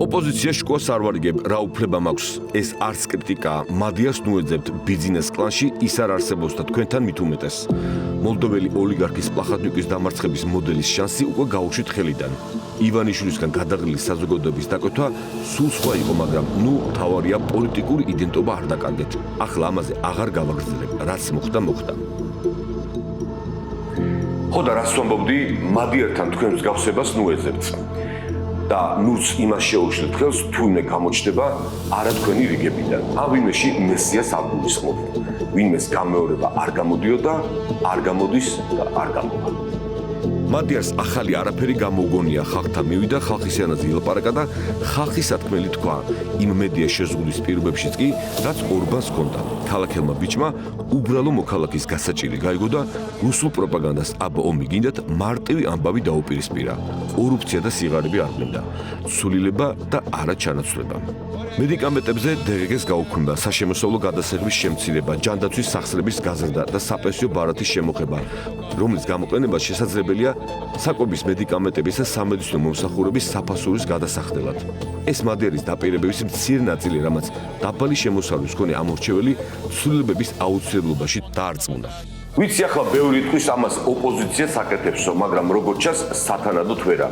ოპოზიცია შკოს არ ვარიგებ, რა უფლება მაქვს, ეს არც კრიტიკაა, მადიარს ნუეძებთ ბიზნეს კლანში, ის არ არსებობს და თქვენთან მით უმეტეს. მოლდოველი ოლიგარქის პლახატნიკის დამარცხების მოდელის შანსი უკვე გაუშვით ხელიდან. ივანიშვილისგან გადაღლილი საზოგადოების დაკვეთა სულ სხვა იყო, მაგრამ თავარია პოლიტიკური იდენტობა არ დაკარგეთ. ახლა ამაზე აღარ გავაგრძელებ, რაც მოხდა. ხო და რას ვამბობდი, მადიართან თქვენ მსგავსებას ნუეძებთ. და ნურს იმას შეუშვით ხელს, თუ ვინმე გამოჩნდება არა თქვენი რიგებიდან. ან ვინმეში მესიას არ გულისხმობ. ვინმეს გამეორება არ გამოდიოდა, არ გამოდის და არ გამოვა. მადიარს ახალი არაფერი გამოუგონია, ხალხთან მივიდა, ხალხის ენაზე ილაპარაკა და ხალხის სათქმელი თქვა. იმ მედია შეზღუდვის პირობებშიც კი, რაც ორბანს ჰქონდა. ქალაქელმა ბიჭმა უბრალო მოქალაქის გასაჭირი გაიგო და რუსულ პროპაგანდას აბა ომი გინდათ მარტივი ამბავი დაუპირისპირა. კორუფცია და სიღარიბე არ გვინდა. ცვლილება და არა ჩანაცვლება. მედიკამენტებზე დღეგეს გაუქმდა საშემოსავლო გადასახების შემცირება, ჯანდაცვის სახსრების გაზრდა და საპენსიო ბარათის შემოღება, რომლის გამოყენება შესაძლებელია საკვების მედიკამენტების და სამედიცინო მომსახურების საფასურის გადასახდელად. ეს მადიარის დაპირებების მცირე ნაწილი, რამაც დაბალი შემოსავლის მქონე ამორჩეველი ცვლილებების აუცილებლობაში დაარწმუნა. ვიცი ახლა ბევრი იტყვის ამას ოპოზიციაც აკეთებსო, მაგრამ როგორც ჩანს სათანადოდ ვერა.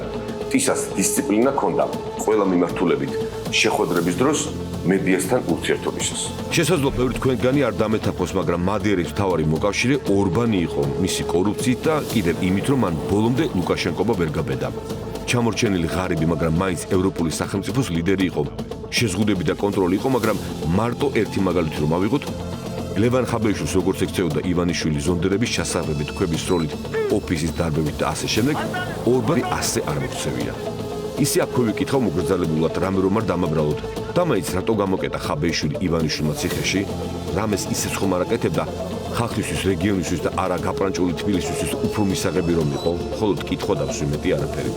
ისას დისციპლინა ჰქონდა ყველა მიმართულებით შეხვედრების დროს მედიასთან ურთიერთობისას. შესაძლოა ბევრი თქვენგანი არ დამეთანხმოს, მაგრამ მადიარის მთავარი მოკავშირე ორბანი იყო, მისი კორუფციით და კიდევ იმით, რომ მან ბოლომდე ლუკაშენკობა ვერ გაბედა. ჩამორჩენილი ღარიბი, მაგრამ მაინც ევროპული სახელმწიფოს ლიდერი იყო. შეზღუდები და კონტროლი იყო, მაგრამ მარტო ერთი მაგალითი რომ ავიღოთ, ლევან ხაბეიშვილს როგორც ექცეოდა ივანიშვილი ზონდერების ჩასაღებით, ქვების როლით, ოფისის დარბებით და ასე შემდეგ, ორბანი ასე არ მოქცევია. ისე აქვე ვიკითხავ მოგრძალებულად, რამე რომ არ დამაბრალოთ. და მაინც რატო გამოკეტა ხაბეიშვილი ივანიშვილმა ციხეში? რამეს ისე ხომ არ აკეთებდა ხალხისთვის, რეგიონისთვის და არა გაპრანჭული თბილისისთვის უფრო მისაღები რომ იყო, მხოლოდ კითხვა დავსვი მეტი არაფერი.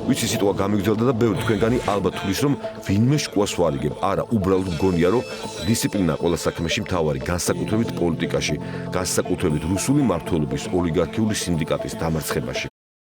ვიცი სიტყვა გამიგრძელდა და ბევრი თქვენგანი ალბათ თulis რომ ვინმე შკوას ვარიგებ. არა, უბრალოდ მგონია რომ დისციპლინა ყველა საქმეში მთავარი, განსაკუთრებით პოლიტიკაში, განსაკუთრებით რუსული მმართველობის ოლიგარქიული სინდიკატის დამარცხებაში.